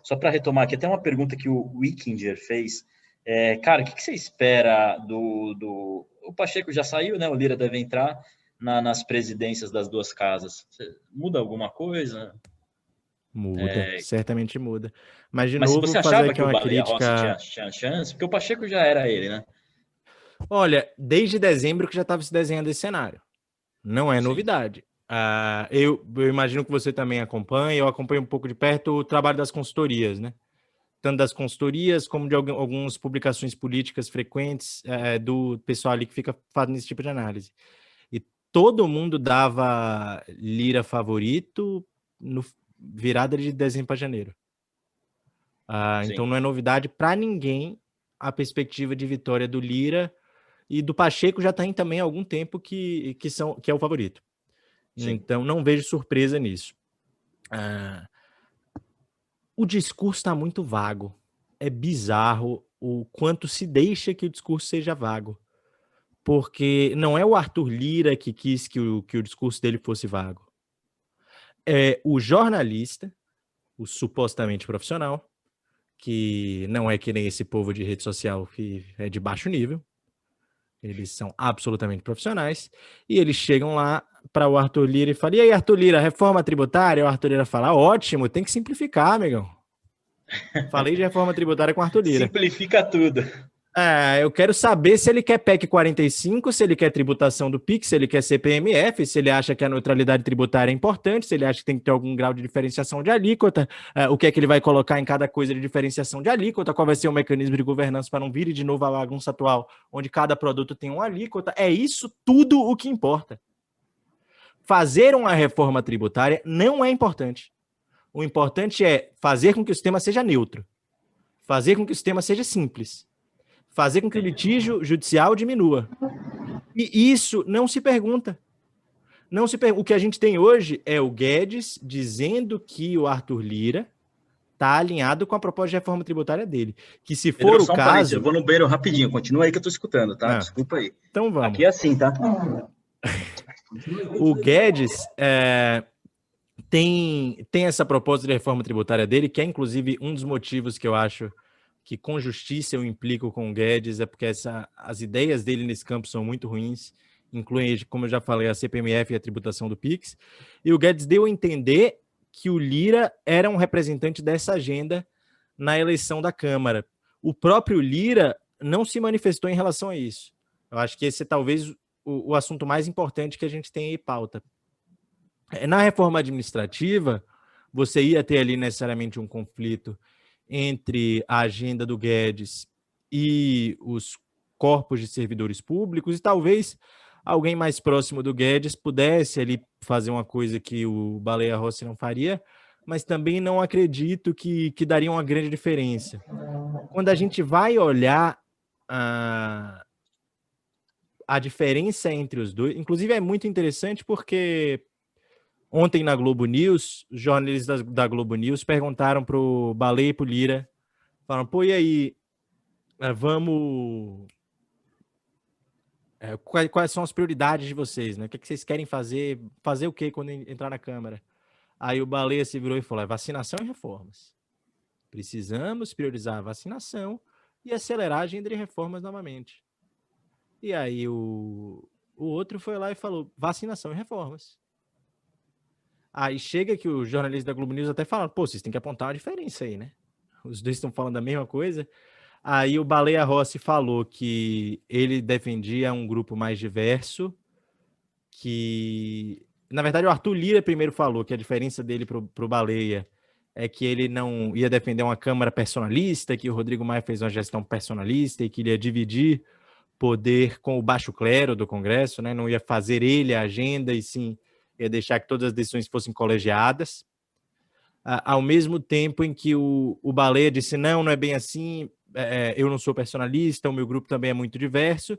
só para retomar aqui, até uma pergunta que o Wickinger fez. Cara, o que você espera do... O Pacheco já saiu, né? O Lira deve entrar nas presidências das duas casas. Muda alguma coisa? Muda, certamente muda. Mas, de Mas se novo, você fazer achava aqui que o uma Baleia Rossi crítica... tinha chance, porque o Pacheco já era ele, né? Olha, desde dezembro que já estava se desenhando esse cenário. Não é Sim. novidade. Eu imagino que você também acompanha, eu acompanho um pouco de perto o trabalho das consultorias, né? Tanto das consultorias como de algumas publicações políticas frequentes do pessoal ali que fica fazendo esse tipo de análise. E todo mundo dava Lira favorito no virada de dezembro para janeiro. Então não é novidade para ninguém a perspectiva de vitória do Lira, e do Pacheco já tem também há algum tempo que é o favorito. Sim. Então não vejo surpresa nisso. O discurso está muito vago. É bizarro o quanto se deixa que o discurso seja vago. Porque não é o Arthur Lira que quis que o discurso dele fosse vago. É o jornalista, o supostamente profissional, que não é que nem esse povo de rede social que é de baixo nível. Eles são absolutamente profissionais. E eles chegam lá para o Arthur Lira e falam: e aí, Arthur Lira, reforma tributária? O Arthur Lira fala: ótimo, tem que simplificar, amigão. Falei de reforma tributária com o Arthur Lira. Simplifica tudo. Eu quero saber se ele quer PEC 45, se ele quer tributação do PIX, se ele quer CPMF, se ele acha que a neutralidade tributária é importante, se ele acha que tem que ter algum grau de diferenciação de alíquota, o que é que ele vai colocar em cada coisa de diferenciação de alíquota, qual vai ser o mecanismo de governança para não vir de novo a bagunça atual, onde cada produto tem uma alíquota. É isso tudo o que importa. Fazer uma reforma tributária não é importante. O importante é fazer com que o sistema seja neutro, fazer com que o sistema seja simples, fazer com que o litígio judicial diminua. E isso não se pergunta. O que a gente tem hoje é o Guedes dizendo que o Arthur Lira está alinhado com a proposta de reforma tributária dele. Que se for Pedro, o só um parênteses, eu caso... vou no banheiro rapidinho, continua aí que eu tô escutando, tá? Desculpa aí. Então vamos. Aqui é assim, tá? O Guedes tem essa proposta de reforma tributária dele, que é inclusive um dos motivos que eu acho que com justiça eu implico com o Guedes, é porque as ideias dele nesse campo são muito ruins, incluem, como eu já falei, a CPMF e a tributação do PIX, e o Guedes deu a entender que o Lira era um representante dessa agenda na eleição da Câmara. O próprio Lira não se manifestou em relação a isso. Eu acho que esse é talvez o assunto mais importante que a gente tem em pauta. Na reforma administrativa, você ia ter ali necessariamente um conflito entre a agenda do Guedes e os corpos de servidores públicos, e talvez alguém mais próximo do Guedes pudesse ali fazer uma coisa que o Baleia Rossi não faria, mas também não acredito que daria uma grande diferença. Quando a gente vai olhar a diferença entre os dois, inclusive é muito interessante porque ontem na Globo News, os jornalistas da Globo News perguntaram para o Baleia e para o Lira, falaram, pô, e aí, vamos... quais são as prioridades de vocês, né? O que vocês querem fazer? Fazer o quê quando entrar na Câmara? Aí o Baleia se virou e falou, vacinação e reformas. Precisamos priorizar a vacinação e acelerar a agenda de reformas novamente. E aí o outro foi lá e falou, vacinação e reformas. Aí chega que o jornalista da Globo News até fala, pô, vocês têm que apontar uma diferença aí, né? Os dois estão falando a mesma coisa. Aí o Baleia Rossi falou que ele defendia um grupo mais diverso, que... Na verdade, o Arthur Lira primeiro falou que a diferença dele pro Baleia é que ele não ia defender uma Câmara personalista, que o Rodrigo Maia fez uma gestão personalista e que ele ia dividir poder com o baixo clero do Congresso, né? Não ia fazer ele a agenda e sim ia deixar que todas as decisões fossem colegiadas. Ao mesmo tempo em que o Baleia disse, não é bem assim, eu não sou personalista, o meu grupo também é muito diverso,